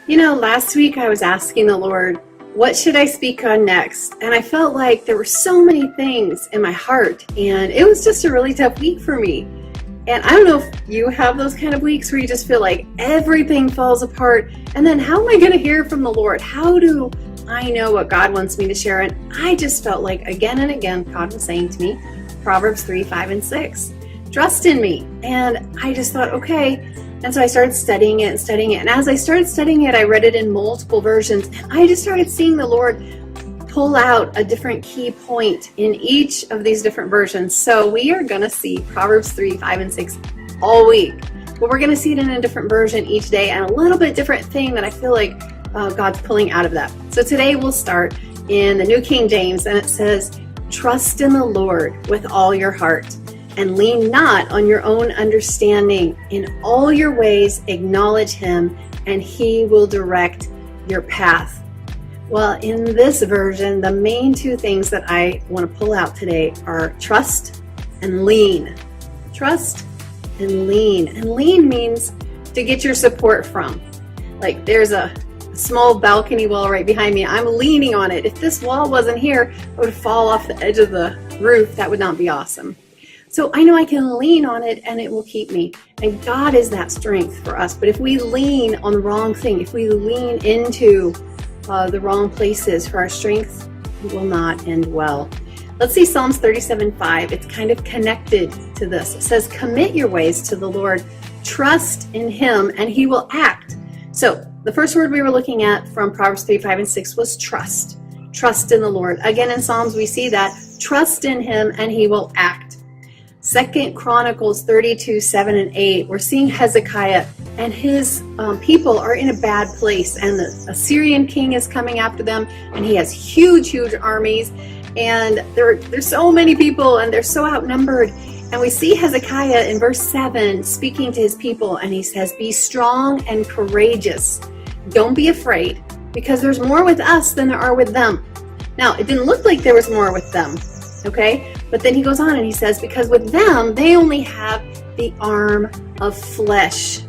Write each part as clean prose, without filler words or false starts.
Last week I was asking the Lord, what should I speak on next? And I felt like there were so many things in my heart, and it was just a really tough week for me. And I don't know if you have those kind of weeks where you just feel like everything falls apart, and then how am I going to hear from the Lord? How do I know what God wants me to share? And I just felt like again and again, God was saying to me, Proverbs 3, 5, and 6, trust in me. And I just thought, okay. And so I started studying it and studying it. And as I started studying it, I read it in multiple versions. And I just started seeing the Lord pull out a different key point in each of these different versions. So we are going to see Proverbs 3, 5, and 6 all week. But we're going to see it in a different version each day and a little bit different thing that I feel like God's pulling out of that. So today we'll start in the New King James, and it says, trust in the Lord with all your heart, and lean not on your own understanding. In all your ways acknowledge him, and he will direct your path. Well, in this version, the main two things that I want to pull out today are trust and lean. Trust and lean. And lean means to get your support from. Like there's a small balcony wall right behind me. I'm leaning on it. If this wall wasn't here, I would fall off the edge of the roof. That would not be awesome. So I know I can lean on it and it will keep me. And God is that strength for us. But if we lean on the wrong thing, if we lean into the wrong places for our strength, it will not end well. Let's see Psalms 37:5. It's kind of connected to this. It says, commit your ways to the Lord. Trust in him and he will act. So the first word we were looking at from Proverbs 3, 5, and 6 was trust. Trust in the Lord. Again, in Psalms, we see that. Trust in him and he will act. 2 Chronicles 32, 7, and 8, we're seeing Hezekiah and his people are in a bad place, and the Assyrian king is coming after them, and he has huge armies, and there's so many people, and they're so outnumbered. And we see Hezekiah in verse 7 speaking to his people, and he says, be strong and courageous. Don't be afraid, because there's more with us than there are with them. Now, it didn't look like there was more with them, okay? But then he goes on and he says, because with them, they only have the arm of flesh,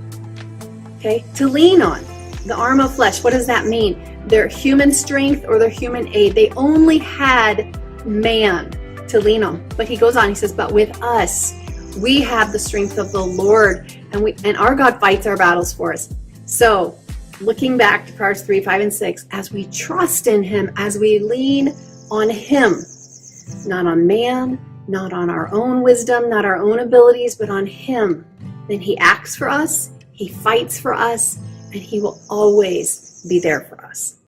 okay, to lean on. The arm of flesh, what does that mean? Their human strength or their human aid. They only had man to lean on. But he goes on, he says, but with us, we have the strength of the Lord, and our God fights our battles for us. So looking back to Proverbs 3, 5, and 6, as we trust in him, as we lean on him, not on man, not on our own wisdom, not our own abilities, but on him, then he acts for us, he fights for us, and he will always be there for us.